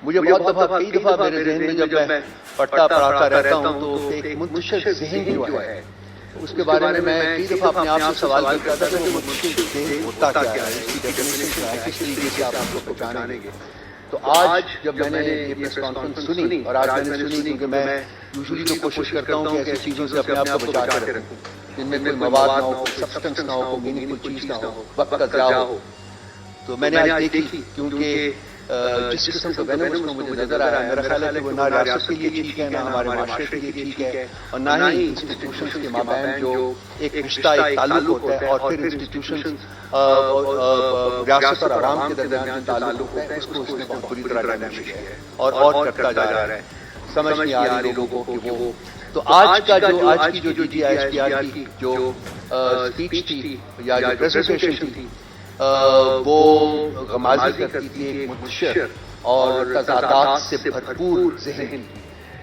مجھے بہت کئی دفعہ میرے ذہن میں جب میں پڑھتا رہتا ہوں تو ایک منتشر ذہن جو ہے اس کے بارے میں کئی دفعہ اپنے آپ سے سوال کرتا تھا کہ وہ منتشر ذہن ہوتا کیا ہے، اس کی ڈیفینیشن کیا ہے، کس طریقے سے آپ اس کو پہچانیں گے. تو آج جب میں نے یہ پریس کانفرنس سنی، اور آج میں نے سنی کیونکہ میں یوزلی تو کوشش کرتا ہوں کہ ایسی چیزوں سے اپنے آپ کو بچا کے رکھوں جن میں کوئی مواد نہ ہو، کوئی سبسٹنس نہ ہو، کوئی میننگ فل چیز نہ ہو، وقت کا ضیاع ہو. تو میں نے آج دیکھی کیونکہ جس قسم کا وینم اس کو مجھے نظر آیا، میرا خیال ہے کہ وہ نہ ریاست کے لیے ٹھیک ہے، نہ ہمارے معاشرے کے لیے ٹھیک ہے، اور نہ ہی انسٹیٹیوشنس کے مابین جو ایک رشتہ، ایک تعلق ہوتا ہے، اور پھر انسٹیٹیوشنس ریاست اور عوام کے درمیان جو تعلق ہوتا ہے اس کو اس نے بہت بری طرح ڈیمیج کیا ہے اور کرتا جا رہا ہے. سمجھ نہیں آ رہی لوگوں کو کہ وہ تو آج کی جو DGISPR کی جو اسپیچ تھی یا جو پریزنٹیشن تھی وہ غمازی کرتی تھی ایک منتشر اور تضادات سے بھرپور ذہن،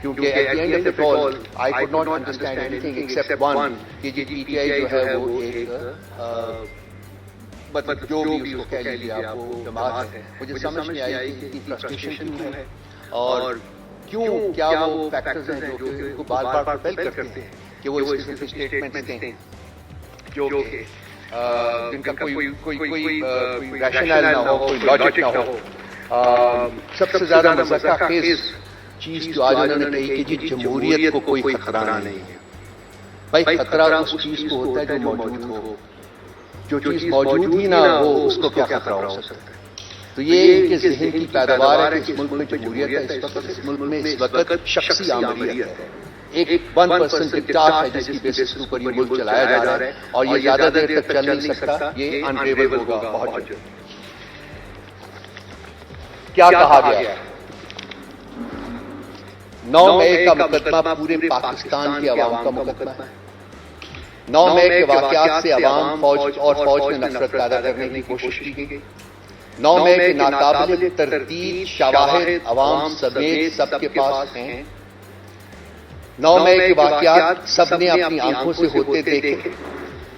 کیونکہ at the end of it all I could not understand anything except one کہ PTI جو ہے وہ ایک مطلب جو بھی اس کو کہہ لیجیے آپ وہ جماعت ہے. مجھے سمجھ نہیں آئی کہ اتنی فرسٹریشن کیوں ہے اور کیا وہ فیکٹرز ہیں جو کہ ان کو بار بار پروپیل کرتے ہیں کہ وہ اس قسم کے اسٹیٹمنٹس دیں جو کہ جن کا کوئی ریشنل نہ ہو، کوئی لاجک نہ ہو. سب سے زیادہ مذاق خیز چیز جو آج انہوں نے کہی کہ جی جمہوریت کو کوئی خطرہ نہیں ہے. بھائی خطرہ اس چیز کو ہوتا ہے جو موجود ہو، جو چیز موجود ہی نہ ہو اس کو کیا خطرہ ہو سکتا ہے. تو یہ ان کے ذہن کی پیداوار ہے کہ اس ملک میں جمہوریت ہے، اس وقت اس ملک میں اس وقت شخصی آمریت ہے، ایک 1% ڈکٹاٹ ہے جس کی بیسس کے اوپر یہ ملک چلایا جا رہا ہے، اور یہ زیادہ دیر تک چل نہیں سکتا، یہ انریبل ہوگا بہت جلد. کیا کہا گیا ہے؟ 9 مئی کا مقدمہ پورے پاکستان کے عوام کا مقدمہ ہے. 9 مئی کے واقعات سے عوام فوج میں نفرت پیدا کرنے کی کوشش کی گئی. 9 مئی کے ناقابل تردید شواہد عوام سمیت سب کے پاس ہیں. 9 مئی کے واقعات سب نے اپنی آنکھوں سے ہوتے دیکھے.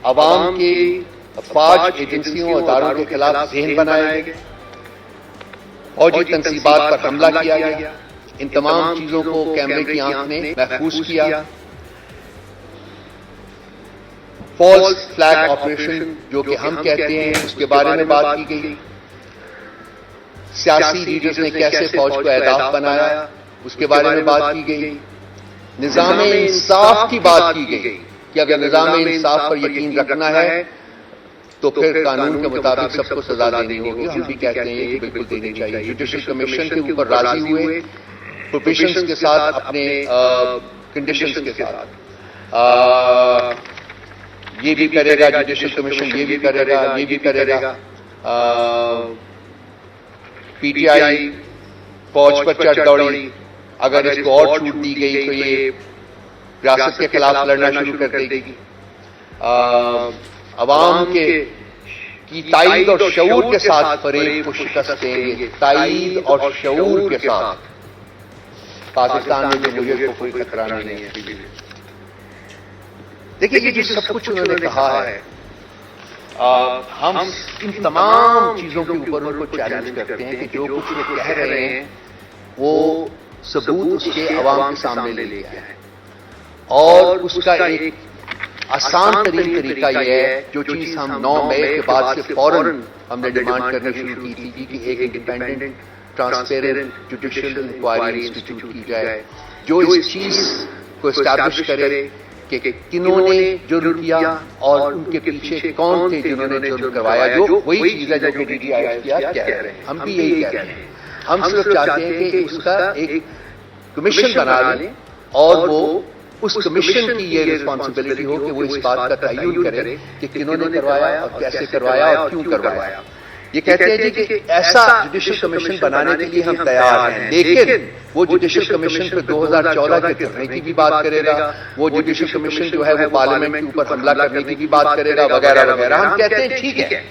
عوام کی افواج، ایجنسیوں اور اداروں کے خلاف ذہن بنایا گیا، فوجی تنصیبات پر حملہ کیا گیا. ان تمام چیزوں کو کیمرے کی آنکھ نے محفوظ کیا. فالس فلیگ آپریشن جو کہ ہم کہتے ہیں اس کے بارے میں بات کی گئی. سیاسی لیڈرز نے کیسے فوج کو اہداف بنایا اس کے بارے میں بات کی گئی. نظام انصاف کی بات کی گئی کہ اگر نظام انصاف پر یقین رکھنا ہے تو پھر قانون کے مطابق سب کو سزا دینی ہوگی. ہم بھی کہتے ہیں کہ بالکل دینی چاہیے. جوڈیشل کمیشن کے اوپر راضی ہوئے، پروفیشنز کے ساتھ، اپنے کنڈیشنز کے ساتھ. یہ بھی کرے گا جوڈیشل کمیشن، یہ بھی کرے گا، یہ بھی کرے گا. PTI فوج پر چڑھ دوڑی. اگر اس کو اور چھوٹ دی گئی تو یہ ریاست کے خلاف لڑنا شروع کر دے گی. عوام کی تائید اور شعور کے ساتھ فریب کو شکست دیں گے. تائید اور شعور کے ساتھ پاکستان میں جمہوریت کو کوئی خطرہ نہیں ہے. دیکھیے یہ جو سب کچھ انہوں نے کہا ہے، ہم ان تمام چیزوں کے اوپر ان کو چیلنج کرتے ہیں کہ جو کچھ وہ کہہ رہے ہیں وہ ثبوت اس کے عوام کے سامنے لے لیا ہے. اور اس کا ایک آسان ترین طریقہ یہ ہے، جو چیز ہم 9 مئی کے بعد سے فوراً ہم نے ڈیمانڈ کرنی شروع کی تھی کہ ایک independent transparent judicial inquiry institute کی جائے جو اس چیز کو اسٹیبلش کرے کہ کنہوں نے جرم کیا اور ان کے پیچھے کون تھے جنہوں نے جرم کروایا. جو وہی چیز ہے جو کہ DGISPR کہہ رہے ہیں. ہم بھی یہی کہہ رہے ہیں. ہم صرف چاہتے ہیں کہ اس کا ایک کمیشن بنا لیں اور وہ اس کمیشن کی یہ ریسپانسبلٹی ہو کہ وہ اس بات کا تعین کرے کہ کنہوں نے کروایا اور کیسے کروایا اور کیوں کروایا. یہ کہتے ہیں جی کہ ایسا جوڈیشل کمیشن بنانے کے لیے ہم تیار ہیں، لیکن وہ جوڈیشل کمیشن پہ 2014 کے دھرنے کی بھی بات کرے گا، وہ جوڈیشل کمیشن جو ہے وہ پارلیمنٹ کے اوپر حملہ کرنے کی بھی بات کرے گا، وغیرہ وغیرہ. ہم کہتے ہیں ٹھیک ہے،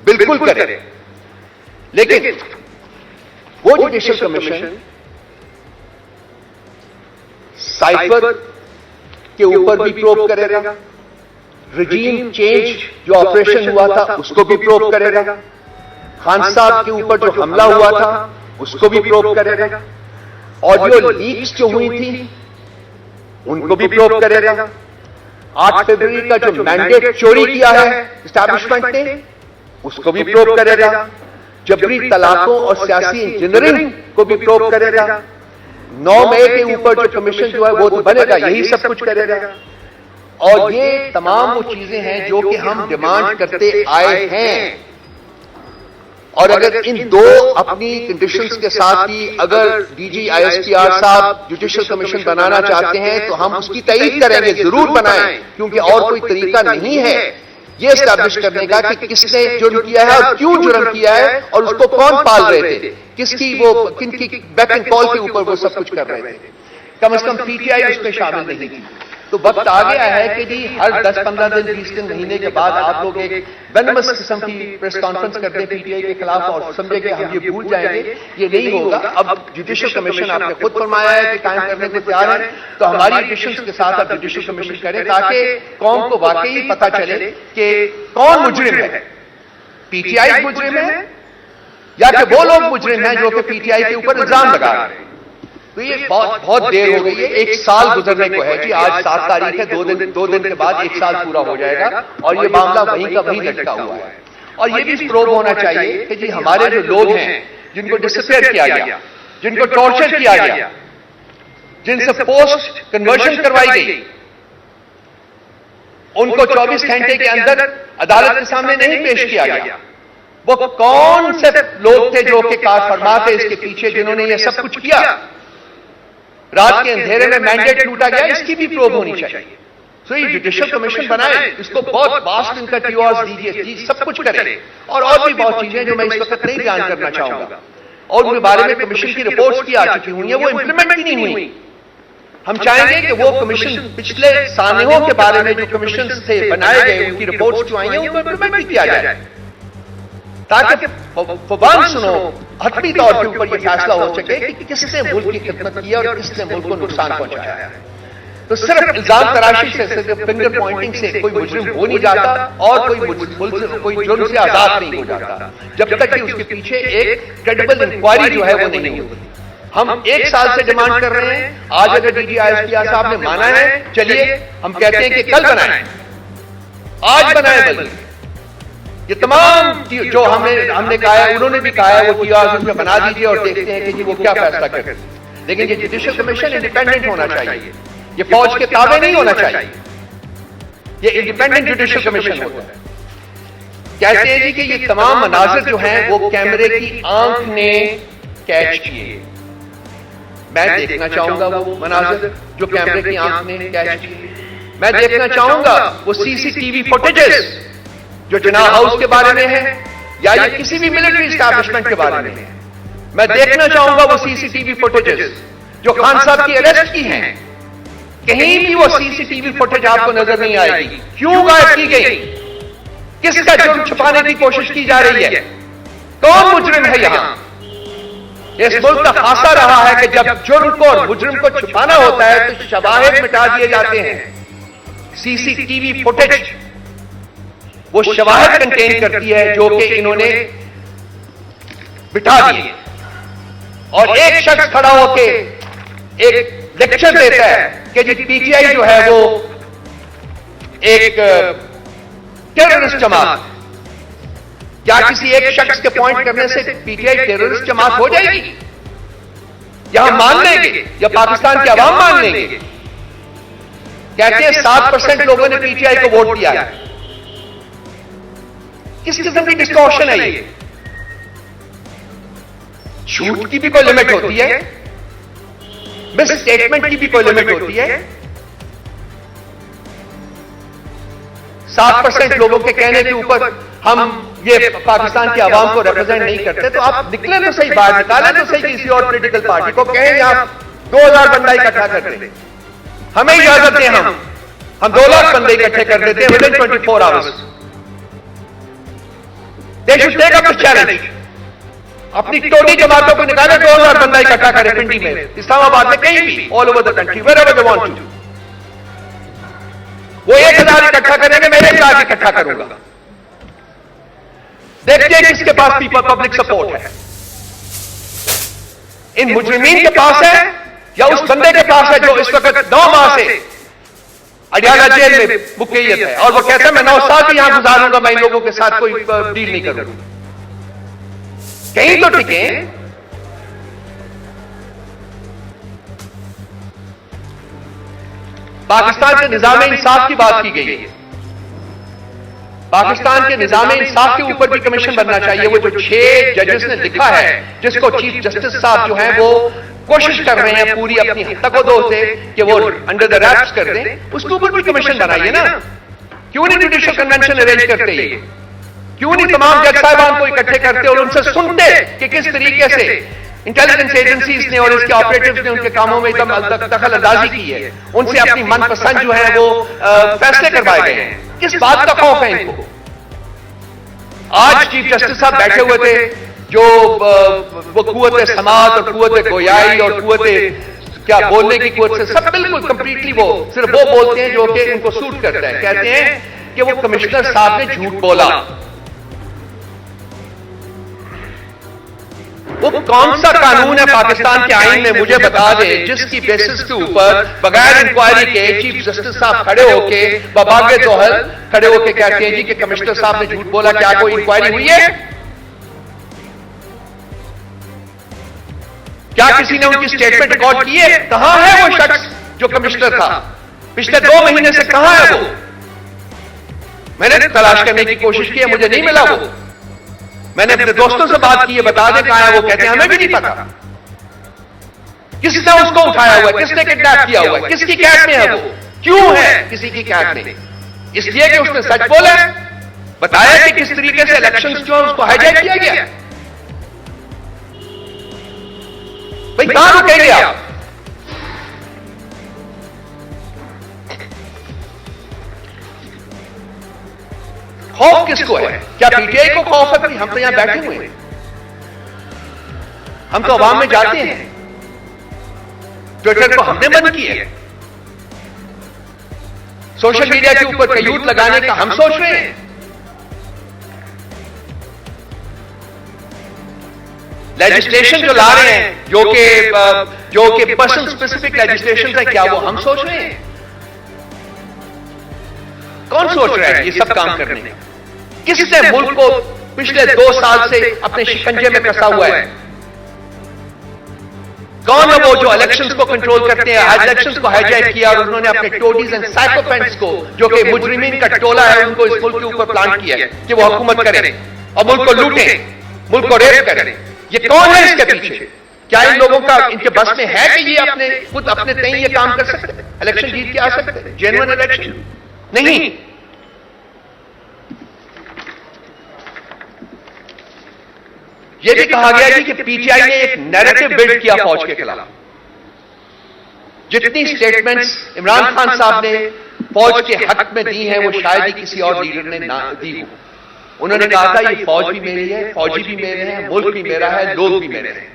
بالکل کرے، لیکن وہ جوڈیشل کمیشن سائبر کے اوپر بھی پروب کرے گا، رجیم چینج جو آپریشن ہوا تھا اس کو بھی پروب کرے گا، خان صاحب کے اوپر جو حملہ ہوا تھا اس کو بھی پروب کرے گا, آڈیو لیکس جو ہوئی تھی ان کو بھی پروب کرے گا, 8 فروری کا جو مینڈیٹ چوری کیا ہے اسٹیبلشمنٹ نے اس کو بھی پروب کرے گا, جبری طلاقوں اور سیاسی انجینئرنگ کو بھی پروب کرے گا, 9 مئی کے اوپر جو کمیشن جو ہے وہ تو بنے گا, یہی سب کچھ کرے گا. اور یہ تمام وہ چیزیں ہیں جو کہ ہم ڈیمانڈ کرتے آئے ہیں. اور اگر ان دو اپنی کنڈیشنز کے ساتھ ہی اگر D G I S P R صاحب جوڈیشل کمیشن بنانا چاہتے ہیں تو ہم اس کی تائید کریں گے, ضرور بنائیں, کیونکہ اور کوئی طریقہ نہیں ہے یہ اسٹیبلش کرنے کا کہ کس نے جرم کیا ہے اور کیوں جرم کیا ہے اور اس کو کون پال رہے تھے, کس کی وہ کن کی بیک اینڈ کال کے اوپر وہ سب کچھ کر رہے تھے. کم از کم پی ٹی آئی اس میں شامل نہیں تھی. تو وقت آ گیا ہے کہ جی ہر 10-15 دن 20 دن مہینے کے بعد آپ لوگ ایک وینمس قسم کی پریس کانفرنس کرتے ہیں پی ٹی آئی کے خلاف اور سمجھے کہ ہم یہ بھول جائیں گے, یہ نہیں ہوگا. اب جوڈیشل کمیشن آپ نے خود فرمایا ہے کہ قائم کرنے کو تیار ہے, تو ہماری ایڈیشنز کے ساتھ آپ جوڈیشل کمیشن کریں تاکہ قوم کو واقعی پتہ چلے کہ کون مجرم ہے, پی ٹی آئی مجرم ہے یا کہ وہ لوگ مجرم ہیں جو کہ پی ٹی آئی کے اوپر الزام لگا رہے ہیں. تو یہ بہت دیر ہو گئی ہے, 1 سال گزرنے کو ہے جی, آج 7 تاریخ ہے, 2 دن کے بعد 1 سال پورا ہو جائے گا اور یہ معاملہ وہیں کا وہیں لٹکا ہوا ہے. اور یہ بھی پروو ہونا چاہیے کہ جی ہمارے جو لوگ ہیں جن کو ڈسپیئر کیا گیا, جن کو ٹارچر کیا گیا, جن سے پوسٹ کنورژن کروائی گئی, ان کو 24 گھنٹے کے اندر عدالت کے سامنے نہیں پیش کیا گیا. وہ کون سے لوگ تھے جو کہ کار فرما تھے اس کے پیچھے جنہوں نے یہ سب کچھ کیا. رات کے اندھیرے میں مینڈیٹ لوٹا گیا, اس کی بھی پروب ہونی چاہیے. سو یہ جوڈیشل کمیشن بنائے, اس کو بہت واسٹ ان کا ٹیورز دیجیے, سب کچھ کرے. اور بھی بہت چیزیں جو میں اس وقت نہیں بیان کرنا چاہوں گا, اور ان کے بارے میں کمیشن کی رپورٹس کی آ چکی ہوئی ہیں, وہ امپلیمنٹ ہی نہیں ہوئی. ہم چاہیں گے کہ وہ کمیشن پچھلے سانحوں کے بارے میں جو کمیشن سے بنائے گئے ان کی رپورٹس جو آئی ہیں ان کو امپلیمنٹ بھی کیا جائے, تاکہ فوان سنو حتمی طور کے اوپر یہ فیصلہ ہو سکے کہ کس نے ملک کی خدمت کی اور کس نے ملک کو نقصان پہنچایا ہے. تو صرف الزام تراشی سے, صرف فنگر پوائنٹنگ سے کوئی مجرم ہو نہیں جاتا اور کوئی جرم سے آزاد نہیں ہو جاتا جب تک کہ اس کے پیچھے ایک کریڈیبل انکوائری جو ہے وہ نہیں ہوتی. ہم 1 سال سے ڈیمانڈ کر رہے ہیں, آج اگر D G I S P R صاحب نے مانا ہے, چلیے ہم کہتے ہیں کہ کل بنائیں, آج بنائیں. بلکہ یہ تمام جو ہم نے کہا ہے, انہوں نے بھی کہا ہے, وہ ٹیورز اس میں بنا دیجیے اور دیکھتے ہیں کہ جی وہ کیا فیصلہ کرتے ہیں. لیکن یہ جوڈیشل کمیشن انڈیپینڈنٹ ہونا چاہیے, یہ فوج کے تابع نہیں ہونا چاہیے, یہ انڈیپینڈنٹ جوڈیشل کمیشن ہوتا ہے. کہتے ہیں جی کہ یہ تمام مناظر جو ہیں وہ کیمرے کی آنکھ نے کیچ کیے. میں دیکھنا چاہوں گا وہ مناظر جو کیمرے کی آنکھ نے کیچ کیے. میں دیکھنا چاہوں گا وہ سی سی ٹی وی فوٹیجز جو جناح ہاؤس کے بارے میں ہے یا یہ کسی بھی ملٹری اسٹیبلشمنٹ کے بارے میں ہے. میں دیکھنا چاہوں گا وہ سی سی ٹی وی فوٹیجز جو خان صاحب کی اریسٹ کی ہیں. کہیں بھی وہ سی سی ٹی وی فوٹیج آپ کو نظر نہیں آئے گی. کیوں غائب کی گئی؟ کس کا جرم چھپانے کی کوشش کی جا رہی ہے؟ کون مجرم ہے یہاں؟ اس ملک کا خاصہ رہا ہے کہ جب جرم کو اور مجرم کو چھپانا ہوتا ہے تو شواہد مٹا دیے جاتے ہیں. سی سی ٹی وی فوٹیج وہ شواہد کنٹین کرتی ہے جو کہ انہوں نے بٹھا دیے, اور ایک شخص کھڑا ہو کے ایک لیکچر دیتا ہے کہ جی پی ٹی آئی جو ہے وہ ایک ٹیررسٹ جماعت. کیا کسی ایک شخص کے پوائنٹ کرنے سے پی ٹی آئی ٹیررسٹ جماعت ہو جائے گی؟ یا ہم مان لیں گے یا پاکستان کی عوام مان لیں گے؟ کہتے ہیں 7% لوگوں نے پی ٹی آئی کو ووٹ دیا ہے. کس قسم کی ڈسٹورشن ہے یہ؟ جھوٹ کی بھی کوئی لمٹ ہوتی ہے, مس اسٹیٹمنٹ کی بھی کوئی لمٹ ہوتی ہے. 7% لوگوں کے کہنے کے اوپر ہم یہ پاکستان کی عوام کو ریپرزینٹ نہیں کرتے. تو آپ نکلیں تو صحیح, باہر نکالیں تو صحیح کسی اور پولیٹیکل پارٹی کو, کہیں آپ 2000 بندہ اکٹھا کر دیں, ہمیں اجازت دیں, ہم 2 لاکھ بندے اکٹھے کر دیتے ہیں ودن 24 hours. They should take up the challenge. اپنی ٹوٹی جماعتوں کو نکالے, 2000 بندہ اکٹھا کرے پنڈی میں, اسلام آباد میں, کہیں بھی, all over the country, wherever they want to. وہ 1000 اکٹھا کریں گے, میں 1 لاکھ اکٹھا کروں گا. دیکھتے ہیں کس کے پاس پبلک سپورٹ ہے. ان مجرمین کے پاس ہے یا اس بندے کے پاس ہے جو اس وقت 9 ماہ سے اڈیالہ جیل میں مقید ہے اور وہ کہتا ہے میں 9 سال بھی یہاں گزاروں گا، میں ان لوگوں کے ساتھ کوئی ڈیل نہیں کروں گا؟ کہیں تو ٹکیں۔ پاکستان کے نظام انصاف کی بات کی گئی ہے، پاکستان کے نظام انصاف کے اوپر بھی کمیشن بننا چاہیے۔ وہ جو 6 ججز نے لکھا ہے، جس کو چیف جسٹس صاحب جو ہیں وہ کوشش کر رہے ہیں پوری اپنی تک و دو سے کہ وہ انڈر دا ریپس کر دیں، اس کے اوپر بھی کمیشن بنائیے نا۔ کیوں نہیں جوڈیشل کنونشن ارینج کرتے؟ یہ کیوں نہیں تمام جج صاحبان کو اکٹھے کرتے اور ان سے سنتے کہ کس طریقے سے انٹیلیجنس ایجنسیز نے اور اس کے آپریٹرز نے ان کے کاموں میں دخل اندازی کی ہے، ان سے اپنی من پسند جو ہے وہ فیصلے کروائے گئے ہیں؟ کس بات کا خوف ہے ان کو؟ آج چیف جسٹس صاحب بیٹھے ہوئے تھے جو وہ قوت سماعت اور قوت گویائی اور قوت کیا بولنے کی قوت سے سب بالکل کمپلیٹلی وہ صرف وہ بولتے ہیں جو کہ ان کو سوٹ کرتا ہے۔ کہتے ہیں کہ وہ کمشنر صاحب نے جھوٹ بولا۔ وہ کون سا قانون ہے پاکستان کے آئین میں مجھے بتا دے جس کی بیسس کے اوپر بغیر انکوائری کے چیف جسٹس صاحب کھڑے ہو کے بباغ دوحل کھڑے ہو کے کہتے ہیں جی کہ کمشنر صاحب نے جھوٹ بولا؟ کیا کوئی انکوائری ہوئی ہے؟ کیا کسی نے ان کی سٹیٹمنٹ ریکارڈ کی ہے؟ کہاں ہے وہ شخص جو کمشنر تھا؟ پچھلے 2 مہینے سے کہاں ہے وہ؟ میں نے تلاش کرنے کی کوشش کی ہے، مجھے نہیں ملا وہ۔ میں نے اپنے دوستوں سے بات کی ہے، بتا دیں کہاں ہے وہ، کہتے ہیں ہمیں بھی نہیں پتا۔ کس نے اس کو اٹھایا ہوا ہے؟ کس نے کڈنیپ کیا ہوا ہے؟ کس کی قید میں ہے وہ؟ کیوں ہے کسی کی قید میں؟ اس لیے کہ اس نے سچ بولا ہے، بتایا کہ کس طریقے سے الیکشنز جو ہیں اس کو ہائی جیک کیا گیا۔ بھئی کہاں رکیں گے آپ؟ خوف کس کو ہے؟ کیا پی ٹی آئی کو خوف ہے؟ ہم تو یہاں بیٹھے ہوئے ہیں، ہم تو عوام میں جاتے ہیں، ٹویٹر کو ہم نے بند کیا ہے، سوشل میڈیا کے اوپر قیود لگانے کا ہم سوچ رہے ہیں۔ لیجسلیشن جو لا رہے ہیں جو کہ پرسن اسپیسیفک لیجسلیشن ہے، کیا وہ ہم سوچ رہے ہیں؟ کون سوچ رہا ہے یہ سب کام کرنے کا؟ کس نے ملک کو پچھلے 2 سال سے اپنے شکنجے میں کسا ہوا ہے؟ کون ہے وہ جو الیکشنز کو کنٹرول کرتے ہیں؟ آج الیکشنز کو ہائی جیک کیا اور انہوں نے اپنے ٹوڈیز اینڈ سائیکوپینٹس کو جو کہ مجرمین کا ٹولہ ہے ان کو اس ملک کے اوپر پلانٹ کیا ہے کہ وہ حکومت کریں اور ملک کو لوٹیں، ملک کو ریپ کریں۔ یہ کون ہے اس کے پیچھے؟ کیا ان لوگوں کا ان کے بس میں ہے کہ یہ خود اپنے تئیں یہ کام کر سکتے ہیں؟ الیکشن جیت کے آ سکتے ہیں؟ جینوئن الیکشن نہیں۔ یہ بھی کہا گیا کہ پی ٹی آئی نے ایک نیریٹو بلڈ کیا فوج کے خلاف۔ جتنی سٹیٹمنٹس عمران خان صاحب نے فوج کے حق میں دی ہیں وہ شاید ہی کسی اور لیڈر نے نہ دی ہو۔ انہوں نے کہا تھا یہ فوج بھی میری ہے، فوجی بھی میرے ہیں، ملک بھی میرا ہے، لوگ بھی میرے ہیں۔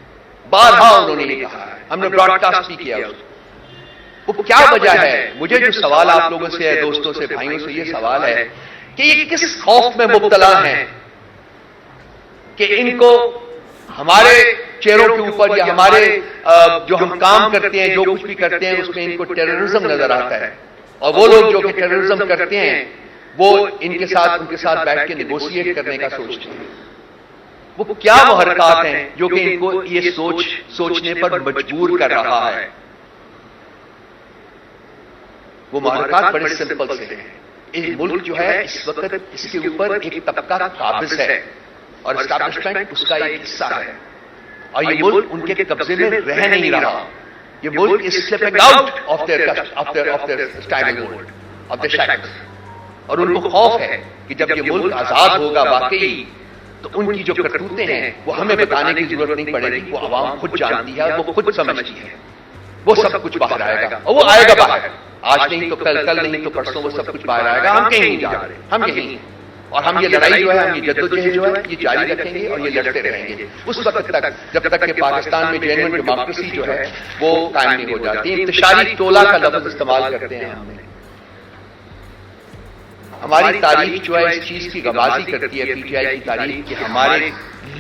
بارہا انہوں نے یہ کہا ہے، ہم نے براڈ کاسٹ بھی کیا اس کو۔ وہ کیا وجہ ہے؟ مجھے جو سوال آپ لوگوں سے، دوستوں سے، بھائیوں سے یہ سوال ہے کہ یہ کس خوف میں مبتلا ہیں کہ ان کو ہمارے چہروں کے اوپر یا ہمارے جو ہم کام کرتے ہیں، جو کچھ بھی کرتے ہیں اس میں ان کو ٹیررزم نظر آتا ہے، اور وہ لوگ جو کہ ٹیررزم کرتے ہیں وہ ان کے ساتھ بیٹھ کے نیگوشیٹ کرنے کا سوچتے ہیں۔ وہ کیا محرکات ہیں جو کہ ان کو یہ سوچنے پر مجبور کر رہا ہے؟ وہ محرکات بڑے سمپل سے ہیں۔ یہ ملک جو ہے اس وقت اس کے اوپر ایک طبقہ قابض ہے اور اسٹیبلشمنٹ اس کا ایک حصہ ہے، اور یہ ملک ان کے قبضے میں رہ نہیں رہا۔ یہ ملک is slipping out of their stranglehold, of their shackles۔ اور ان کو خوف ہے کہ جب یہ ملک آزاد ہوگا واقعی تو ان کی جو کرتوتیں ہیں وہ ہمیں بتانے کی ضرورت نہیں پڑے گی، وہ عوام خود جانتی ہے، وہ خود سمجھتی ہے، وہ سب کچھ باہر آئے گا، اور وہ آئے گا باہر۔ آج نہیں تو کل نہیں تو پرسوں وہ سب کچھ باہر آئے گا۔ ہم کہیں نہیں جا رہے، ہم یہیں ہیں، اور ہم یہ لڑائی جو ہے، ہم یہ جدوجہد جو ہے یہ جاری رکھیں گے اور یہ لڑتے رہیں گے اس وقت تک جب تک کہ پاکستان میں جینوئن ڈیموکریسی جو ہے وہ قائم نہیں ہو جاتی۔ انتشاری ٹولہ کا لفظ استعمال کرتے ہیں ہم نے۔ ہماری تاریخ جو ہے اس چیز کی گوازی کرتی ہے، پی ٹی آئی کی تاریخ، کہ ہمارے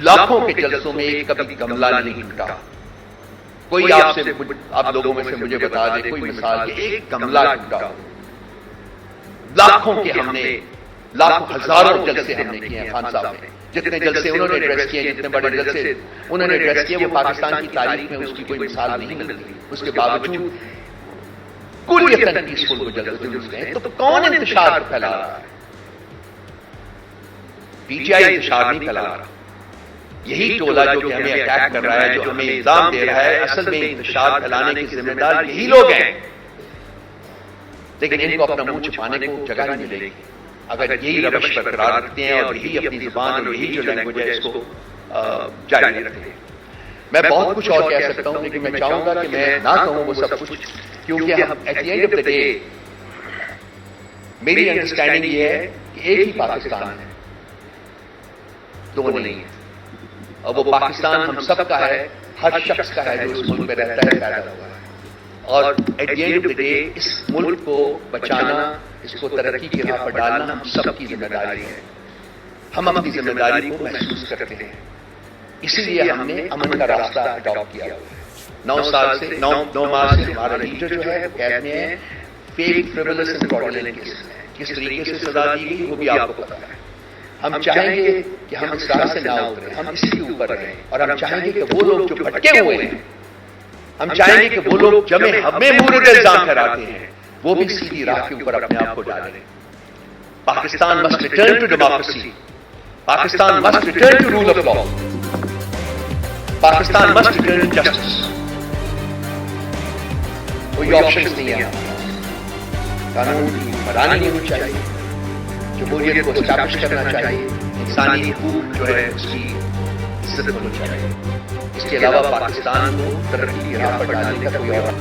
لاکھوں کے جلسوں میں ایک کبھی گملہ نہیں ٹوٹا، کوئی آپ لوگوں میں سے مجھے بتا دے کوئی مثال کہ ایک گملہ ٹوٹا ہو. لاکھوں کے ہم نے لاکھوں ہزاروں جلسے ہم نے کیے ہیں خان صاحب نے, جتنے جلسے انہوں نے ایڈریس کیے, جتنے بڑے جلسے انہوں نے ایڈریس کیے, وہ پاکستان کی تاریخ میں اس کی کوئی مثال نہیں ملتی. اس کے باوجود کلیتاً پیسفل وہ جلوس گئے. تو کون انتشار پھیلا رہا ہے؟ پی ٹی آئی انتشار نہیں پھیلا رہا. یہی ٹولہ جو کہ ہمیں اٹیک کر رہا ہے, جو ہمیں الزام دے رہا ہے, اصل میں انتشار پھیلانے کے ذمہ دار یہی لوگ ہیں. لیکن ان کو اپنا منہ چھپانے کو جگہ نہیں ملے گی اگر یہی روش برقرار رکھتے ہیں اور یہی اپنی زبان اور یہی جو لینگویج ہے اس کو جاری رکھتے ہیں. میں بہت کچھ اور کہہ سکتا ہوں, لیکن میں چاہوں گا کہ میں نہ کہوں وہ سب کچھ, کیونکہ at the end of the day میری انڈرسٹینڈنگ یہ ہے کہ ایک ہی پاکستان ہے, دو نہیں ہے. اور وہ پاکستان ہم سب کا ہے, ہر شخص کا ہے جو اس ملک میں رہتا ہے, پیدا ہوا ہے. اور at the end of the day اس ملک کو بچانا, اس کو ترقی کی راہ پر ڈالنا ہم سب کی ذمہ داری ہے. ہم اپنی ذمہ داری کو محسوس کرتے ہیں, اسی لیے ہم نے امن کا راستہ اڈاپٹ کیا ہوا ہے. 9 ماہ سے ہمارا لیڈر جو ہے قید میں ہے, فیک فریولس اینڈ فراڈولنٹ کیس میں. کس طریقے سے سزا دی گئی وہ بھی آپ کو پتا ہے. ہم چاہیں گے کہ ہم اس راہ سے نہ اتریں, ہم اسی کے اوپر رہیں, اور ہم چاہیں گے کہ وہ لوگ جو بھٹکے ہوئے ہیں, ہم چاہیں گے کہ وہ لوگ جب ہمیں مورد الزام ٹھہراتے ہیں وہ بھی سیدھی راہ کے اوپر اپنے آپ کو ڈالیں. Pakistan must return to democracy, Pakistan must return to rule of law, Pakistan must return to justice. کوئی آپشنز نہیں ہے. قانون کی حکمرانی ہونی چاہیے, جمہوریت کو اسٹیبلش کرنا چاہیے, انسانی حقوق جو ہے اس کی عزت ہونی چاہیے. اس کے علاوہ پاکستان کو ترقی کی راہ پر ڈالنے کا کوئی اور